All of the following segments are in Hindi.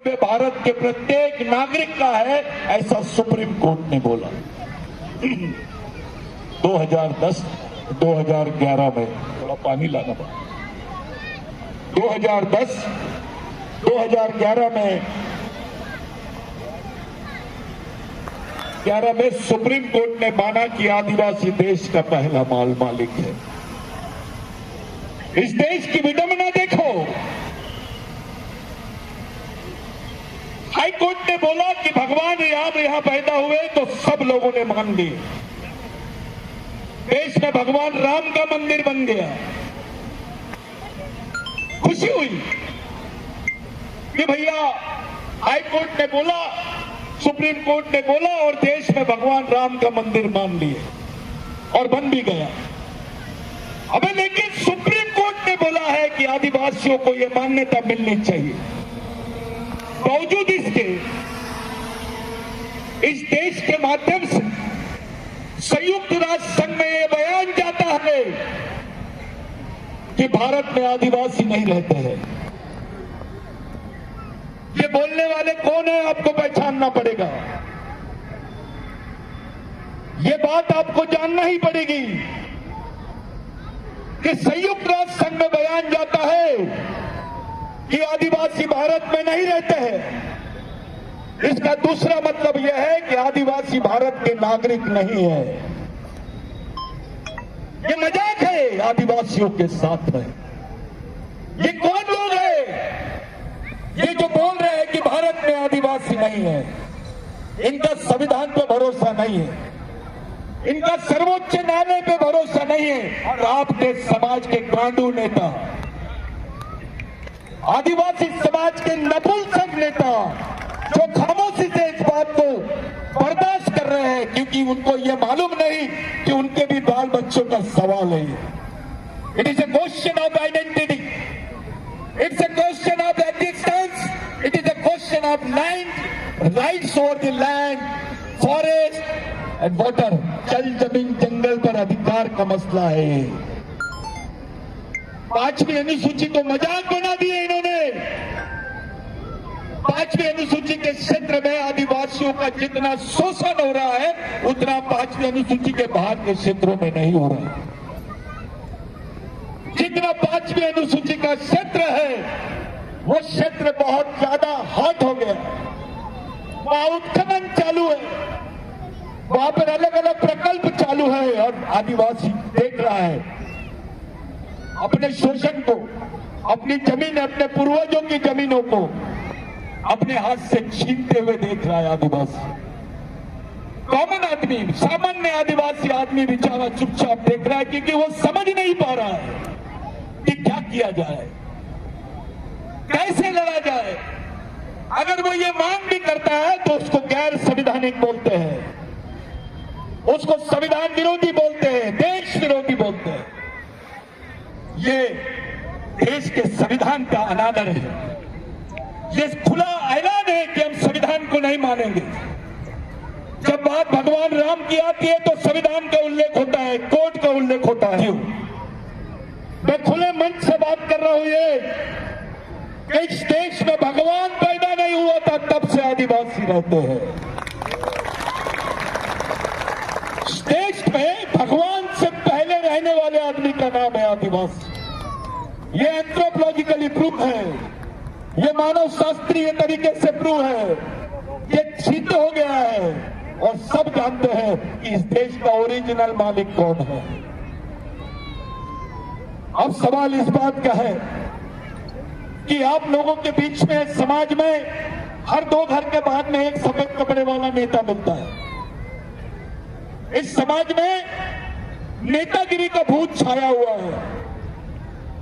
कर्तव्य भारत के प्रत्येक नागरिक का है, ऐसा सुप्रीम कोर्ट ने बोला। 2010-2011 में थोड़ा पानी लाना पड़ा। 2010-2011 में सुप्रीम कोर्ट ने माना कि आदिवासी देश का पहला मालिक है। इस देश की विडंबना देखो। हाई कोर्ट ने बोला कि भगवान राम यहां पैदा हुए तो सब लोगों ने मान लिए। देश में भगवान राम का मंदिर बन गया। खुशी हुई कि भैया हाई कोर्ट ने बोला, सुप्रीम कोर्ट ने बोला और देश में भगवान राम का मंदिर मान लिए और बन भी गया। अबे लेकिन सुप्रीम कोर्ट ने बोला है कि आदिवासियों को यह मान्यता मिलनी चाहिए। बावजूद इसके इस देश के माध्यम से संयुक्त राष्ट्र संघ में यह बयान जाता है कि भारत में आदिवासी नहीं रहते हैं। ये बोलने वाले कौन है आपको पहचानना पड़ेगा। ये बात आपको जानना ही पड़ेगी कि संयुक्त राष्ट्र संघ में बयान जाता है कि आदिवासी भारत में नहीं रहते हैं। इसका दूसरा मतलब यह है कि आदिवासी भारत के नागरिक नहीं है। ये मजाक है आदिवासियों के साथ में। ये कौन लोग हैं ये जो बोल रहे हैं कि भारत में आदिवासी नहीं है? इनका संविधान पे भरोसा नहीं है, इनका सर्वोच्च न्यायालय पे भरोसा नहीं है। और आपके समाज के गांडू नेता, आदिवासी समाज के नपुंसक नेता जो खामोशी से इस बात को बर्दाश्त कर रहे हैं क्योंकि उनको यह मालूम नहीं कि उनके भी बाल बच्चों का सवाल है। It is a question of identity, it's a question of existence, it is a question of land rights over the land, forest and water. जल जमीन जंगल पर अधिकार का मसला है। 5वीं अनुसूची को मजाक बना दिया इन्होंने। 5वीं अनुसूची के क्षेत्र में आदिवासियों का जितना शोषण हो रहा है उतना 5वीं अनुसूची के बाहर के क्षेत्रों में नहीं हो रहा है। जितना 5वीं अनुसूची का क्षेत्र है वो क्षेत्र बहुत ज्यादा हॉट हो गया। वहां उत्खनन चालू है, वहां पर अलग अलग प्रकल्प चालू है और आदिवासी देख रहा है अपने शोषण को, अपनी जमीन, अपने पूर्वजों की जमीनों को अपने हाथ से छीनते हुए देख रहा है आदिवासी। कॉमन आदमी, सामान्य आदिवासी आदमी बेचारा चुपचाप देख रहा है क्योंकि वो समझ नहीं पा रहा है कि क्या किया जाए, कैसे लड़ा जाए। अगर वो ये मांग भी करता है तो उसको गैर संवैधानिक बोलते हैं, उसको संविधान विरोधी बोलते हैं, देश विरोधी बोलते हैं। ये देश के संविधान का अनादर है। ये खुला ऐलान है कि हम संविधान को नहीं मानेंगे। जब बात भगवान राम की आती है तो संविधान का उल्लेख होता है, कोर्ट का उल्लेख होता है। मैं खुले मंच से बात कर रहा हूं ये कि इस देश में भगवान पैदा नहीं हुआ था तब से आदिवासी रहते हैं। इस देश में भगवान से पहले रहने वाले आदमी का नाम है आदिवासी। ये एंथ्रोपोलॉजिकली प्रूफ है, ये मानव शास्त्रीय तरीके से प्रूव है, ये सिद्ध हो गया है और सब जानते हैं कि इस देश का ओरिजिनल मालिक कौन है। अब सवाल इस बात का है कि आप लोगों के बीच में समाज में हर 2 घर के बाद में एक सफेद कपड़े वाला नेता मिलता है। इस समाज में नेतागिरी का भूत छाया हुआ है।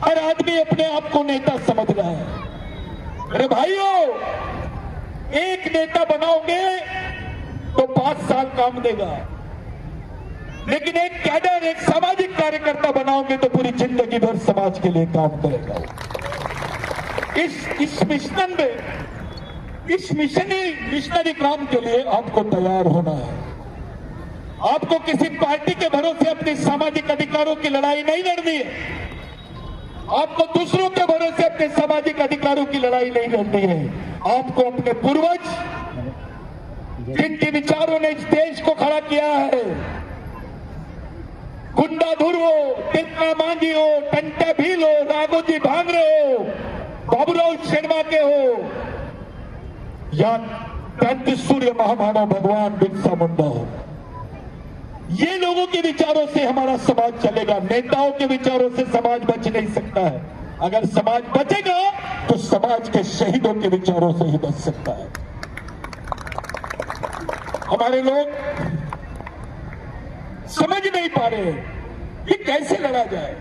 हर आदमी अपने आप को नेता समझ रहा है। अरे भाइयों, एक नेता बनाओगे तो 5 साल काम देगा, लेकिन एक कैडर, एक सामाजिक कार्यकर्ता बनाओगे तो पूरी जिंदगी भर समाज के लिए काम करेगा। इस मिशन में, इस मिशनरी काम के लिए आपको तैयार होना है। आपको किसी पार्टी के भरोसे अपने सामाजिक अधिकारों की लड़ाई नहीं लड़नी है। आपको दूसरों के भरोसे अपने सामाजिक अधिकारों की लड़ाई नहीं लड़नी है। आपको अपने पूर्वज जिनके विचारों ने इस देश को खड़ा किया है, गुंडाधुर हो, तिलका मांझी हो, टंटा भील हो, राघोजी भांगरे हो, बाबूराव शर्मा के हो, या क्रांति सूर्य महामानव भगवान बिरसा मुंडा हो, ये लोगों के विचारों से हमारा समाज चलेगा। नेताओं के विचारों से समाज बच नहीं सकता है। अगर समाज बचेगा तो समाज के शहीदों के विचारों से ही बच सकता है। हमारे लोग समझ नहीं पा रहे कि कैसे लड़ा जाए।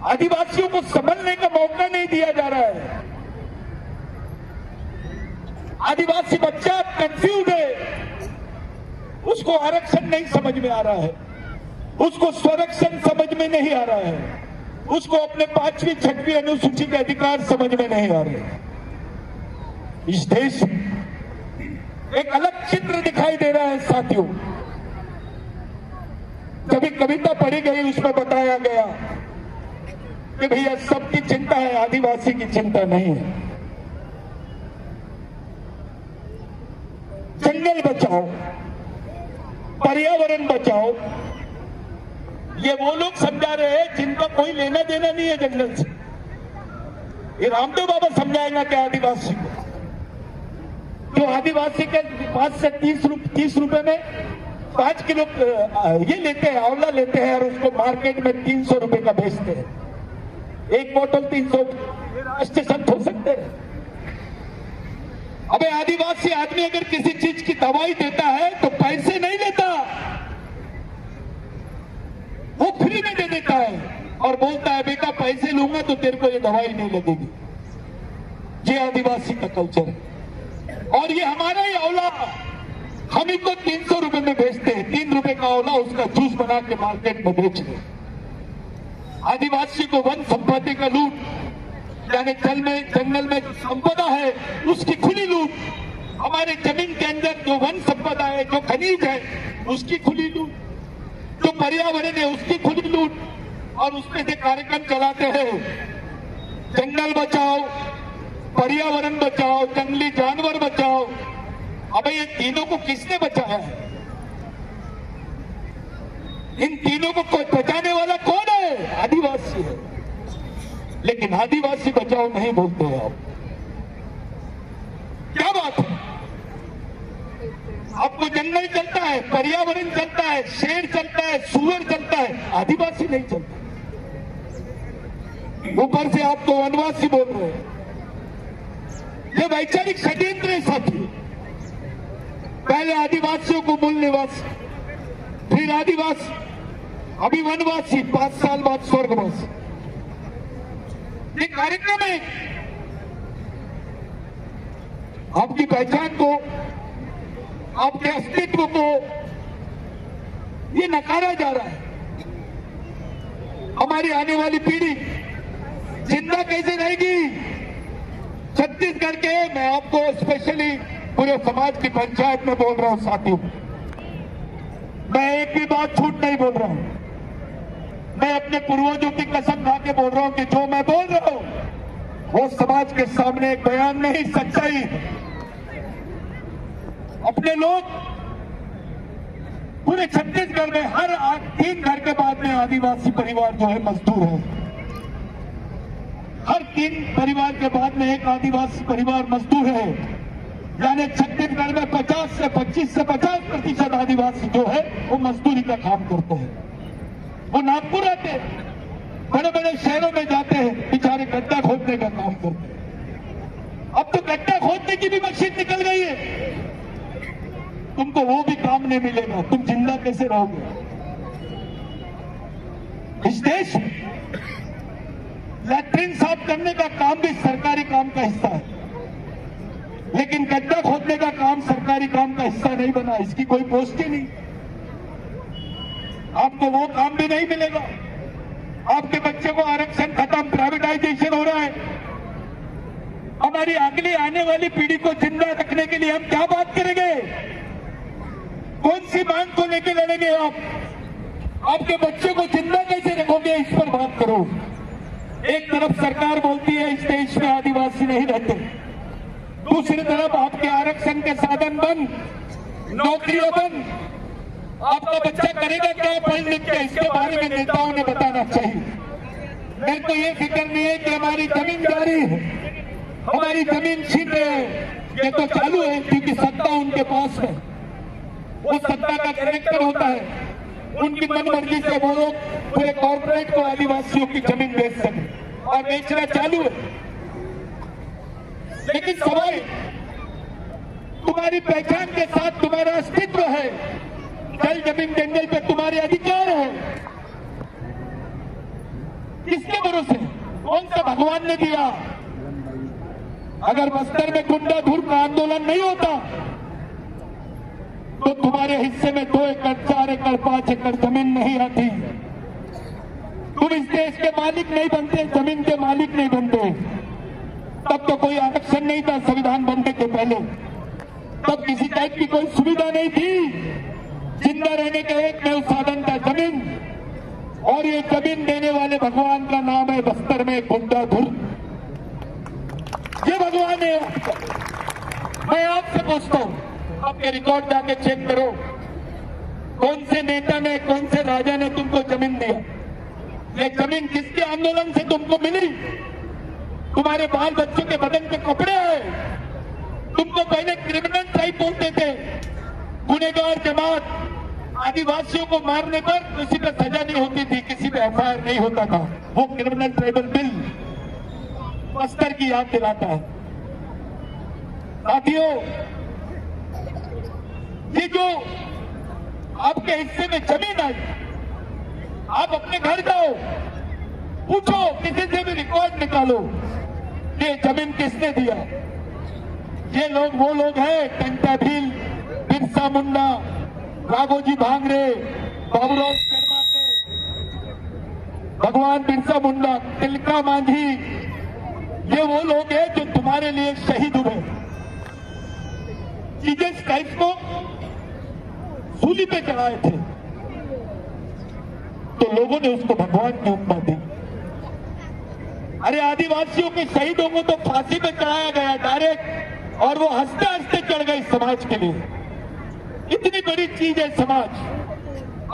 आदिवासियों को संभलने का मौका नहीं दिया जा रहा है। आदिवासी बच्चा कंफ्यूज है, उसको आरक्षण नहीं समझ में आ रहा है, उसको स्वरक्षण समझ में नहीं आ रहा है, उसको अपने 5वीं 6वीं अनुसूची के अधिकार समझ में नहीं आ रहे। इस देश में एक अलग चित्र दिखाई दे रहा है साथियों। जब कविता पढ़ी गई उसमें बताया गया कि भैया सबकी चिंता है, आदिवासी की चिंता नहीं है। जंगल बचाओ, पर्यावरण बचाओ, ये वो लोग समझा रहे हैं जिनका कोई लेना देना नहीं है जंगल से। ये रामदेव बाबा समझाएगा क्या आदिवासी को? जो आदिवासी के पास से 30 रुपए में 5 किलो ये लेते हैं, आंवला लेते हैं और उसको मार्केट में 300 रुपए का बेचते हैं। एक बोतल 300 स्टेशन हो सकते हैं। अबे आदिवासी आदमी अगर किसी चीज की दवाई देता है तो पैसे नहीं लेता, वो फ्री में दे देता है और बोलता है बेटा पैसे लूंगा तो तेरे को ये दवाई नहीं लगेगी। ये आदिवासी का कल्चर है। और ये हमारा ही आंवला हम इनको 300 रुपए में बेचते हैं। 3 रुपए का आंवला उसका जूस बना के मार्केट में बेच रहे। आदिवासी को वन संपत्ति का लूट, यानी जंगल में जो संपदा है उसकी खुली लूट, हमारे जमीन के अंदर जो वन संपदा है, जो खनिज है उसकी खुली लूट, जो पर्यावरण है उसकी खुली लूट, और उसमें से कार्यक्रम चलाते हैं जंगल बचाओ, पर्यावरण बचाओ, जंगली जानवर बचाओ। अबे ये तीनों को किसने बचाया है? इन तीनों को बचाने वाला कौन है? आदिवासी है। लेकिन आदिवासी बचाओ नहीं बोलते हैं आप। क्या बात है? आपको जंगल चलता है, पर्यावरण चलता है, शेर चलता है, सुअर चलता है, आदिवासी नहीं चलता। ऊपर से आप तो वनवासी बोल रहे हैं। ये वैचारिक षड्यंत्र है साथी। पहले आदिवासियों को मूल निवासी, फिर आदिवासी, अभी वनवासी, 5 साल बाद स्वर्गवासी। ये कार्यक्रम है। आपकी पहचान को, आपके अस्तित्व को ये नकारा जा रहा है। हमारी आने वाली पीढ़ी जिंदा कैसे रहेगी? छत्तीसगढ़ के, मैं आपको स्पेशली पूरे समाज की पंचायत में बोल रहा हूं साथियों, मैं एक भी बात झूठ नहीं बोल रहा हूं। मैं अपने पूर्वजों की कसम खा के बोल रहा हूं कि जो मैं बोल रहा हूं वो समाज के सामने एक बयान नहीं, सच्चाई। अपने लोग पूरे छत्तीसगढ़ में हर 3 घर के बाद में आदिवासी परिवार जो है मजदूर है। हर 3 परिवार के बाद में एक आदिवासी परिवार मजदूर है। यानी छत्तीसगढ़ में 25 से 50% आदिवासी जो है वो मजदूरी का काम करते हैं। वो नागपुर आते हैं, बड़े बड़े शहरों में जाते हैं, बेचारे गड्ढा खोदने का काम करते हैं। अब तो गड्ढा खोदने की भी मशीन निकल गई है। तुमको वो भी काम नहीं मिलेगा, तुम जिंदा कैसे रहोगे? इस देश में लैट्रिन साफ करने का काम भी सरकारी काम का हिस्सा है, लेकिन गड्ढा खोदने का काम सरकारी काम का हिस्सा नहीं बना। इसकी कोई पोस्ट ही नहीं। आपको वो काम भी नहीं मिलेगा। आपके बच्चे को आरक्षण खत्म, प्राइवेटाइजेशन हो रहा है। हमारी अगली आने वाली पीढ़ी को जिंदा रखने के लिए हम क्या बात करेंगे? कौन सी मांग को लेकर लड़ेंगे आप? आपके बच्चों को जिंदा कैसे रखोगे, इस पर बात करो। एक तरफ सरकार बोलती है इस देश में आदिवासी नहीं रहते, दूसरी तरफ आपके आरक्षण के साधन बंद, नौकरियां बंद। आपका बच्चा करेगा क्या पढ़ लिख के, इसके बारे में नेताओं ने बताना चाहिए। मेरे को ये फिक्र नहीं है कि हमारी जमीन जारी है, हमारी जमीन छीन रहे हैं, ये तो चालू है क्योंकि सत्ता उनके पास है। वो सत्ता का कैरेक्टर होता है, उनकी मनमर्जी से वो लोग पूरे कॉर्पोरेट को आदिवासियों की जमीन बेच सके और बेचना चालू है। लेकिन सवाल, तुम्हारी पहचान के साथ तुम्हारा अस्तित्व है, जल जमीन जंगल पे तुम्हारे अधिकार है, किसके भरोसे, कौन सा भगवान ने दिया? अगर बस्तर में गुंडा धुर का आंदोलन नहीं होता तो तुम्हारे हिस्से में 2 एकड़ 4 एकड़ 5 एकड़ जमीन नहीं आती। तुम इस देश के मालिक नहीं बनते, जमीन के मालिक नहीं बनते। तब तो कोई आरक्षण नहीं था संविधान बनने के पहले, तब किसी टाइप की कोई सुविधा नहीं थी। जिंदा रहने का एकमेव साधन था जमीन, और ये जमीन देने वाले भगवान का नाम है बस्तर में गुंडा धुर। ये भगवान है। मैं आपसे पूछता हूं, आपके रिकॉर्ड जाके चेक करो, कौन से नेता ने, कौन से राजा ने तुमको जमीन दिया? ये जमीन किसके आंदोलन से तुमको मिली? तुम्हारे बाल बच्चों के बदन पे कपड़े हैं। तुमको पहले क्रिमिनल ट्राइब बोलते थे, गुनहगार जमात। आदिवासियों को मारने पर किसी पे सजा नहीं होती थी, किसी पे एफआईआर नहीं होता था। वो क्रिमिनल ट्राइबल बिल बस्तर की याद दिलाता है। साथियों, ये जो आपके हिस्से में जमीन आई, आप अपने घर जाओ, पूछो किसी से भी रिकॉर्ड निकालो, ये जमीन किसने दिया? ये लोग वो लोग हैं, टंटा भील, बिरसा मुंडा, राघोजी भांगरे, बाबूराव शर्मा के, भगवान बिरसा मुंडा, तिलका मांझी, ये वो लोग हैं जो तुम्हारे लिए शहीद हुए। जीसस क्राइस्ट को सूली पे चढ़ाए थे तो लोगों ने उसको भगवान की उपमा दी। अरे आदिवासियों के शहीदों को तो फांसी पे चढ़ाया गया डायरेक्ट, और वो हंसते हंसते चढ़ गए समाज के लिए। इतनी बड़ी चीज है समाज।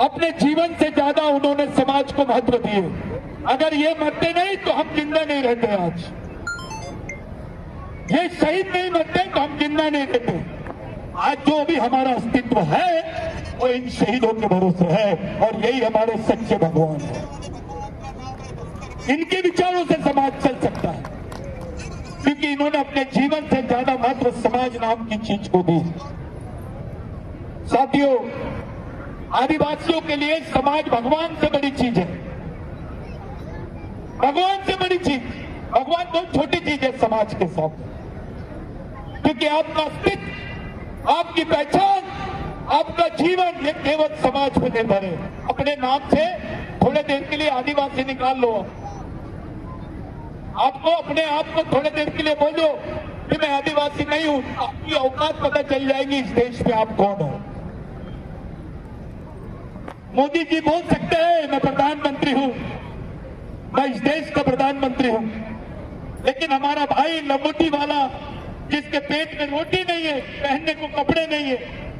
अपने जीवन से ज्यादा उन्होंने समाज को महत्व दिए। अगर ये मरते नहीं तो हम जिंदा नहीं रहते। आज ये शहीद नहीं मरते तो हम जिंदा नहीं रहते। आज जो भी हमारा अस्तित्व है वो इन शहीदों के भरोसे है, और यही हमारे सच्चे भगवान है। इनके विचारों से समाज चल सकता है, क्योंकि इन्होंने अपने जीवन से ज्यादा महत्व समाज नाम की चीज को दी। साथियों, आदिवासियों के लिए समाज भगवान से बड़ी चीज है। भगवान से बड़ी चीज, भगवान बहुत छोटी चीज है समाज के साथ, क्योंकि आपका अस्तित्व, आपकी पहचान, आपका जीवन ये केवल समाज पर निर्भर है। अपने नाम से थोड़े देर के लिए आदिवासी निकाल लो, आपको अपने आप को थोड़े देर के लिए बोलो कि मैं आदिवासी नहीं हूं, आपकी औकात पता चल जाएगी इस देश में आप कौन हो। मोदी जी बोल सकते हैं मैं प्रधानमंत्री हूं, मैं इस देश का प्रधानमंत्री हूं, लेकिन हमारा भाई लंगोटी वाला जिसके पेट में रोटी नहीं है, पहनने को कपड़े नहीं है,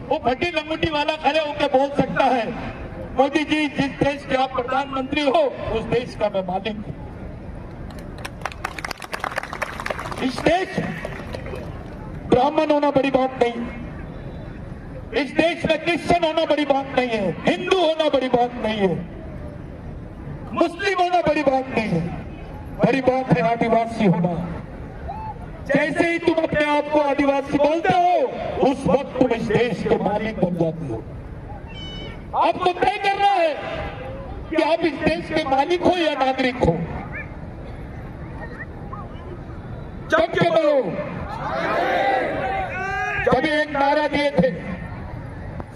वो भट्टी लंगोटी वाला खड़े होकर बोल सकता है मोदी जी जिस देश के आप प्रधानमंत्री हो उस देश का मैं मालिक हूं। इस देश ब्राह्मण होना बड़ी बात नहीं, इस देश में क्रिश्चियन होना बड़ी बात नहीं है, हिंदू होना बड़ी बात नहीं है, मुस्लिम होना बड़ी बात नहीं है, बड़ी बात है आदिवासी होना। जैसे ही तुम अपने आप को आदिवासी बोलते हो उस वक्त तुम इस देश के मालिक बन जाते हो। आपको तय करना है कि आप इस देश के मालिक हो या नागरिक हो। जब के बोलो, कभी एक नारा दिए थे,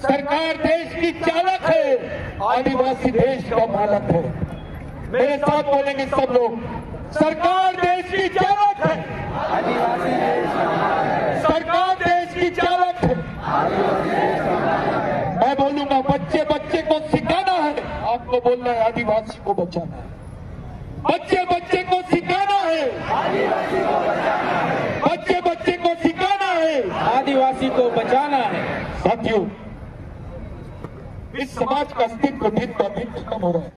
सरकार देश की चालक है, आदिवासी देश का मालक है। मेरे साथ बोलेंगे सब लोग, सरकार देश की चालक है, आदिवासी देश का मालक है, सरकार देश की चालक है। आदिवासी देश का मालक है। मैं बोलूंगा बच्चे बच्चे को सिखाना है, आपको बोलना है आदिवासी को बचाना है, बच्चे बच्चे को सिखाना है, बच्चे बच्चे को सिखाना है, आदिवासी को बचाना है। साथियों, इस समाज का अस्तित्व दिन ब दिन खत्म हो रहा है।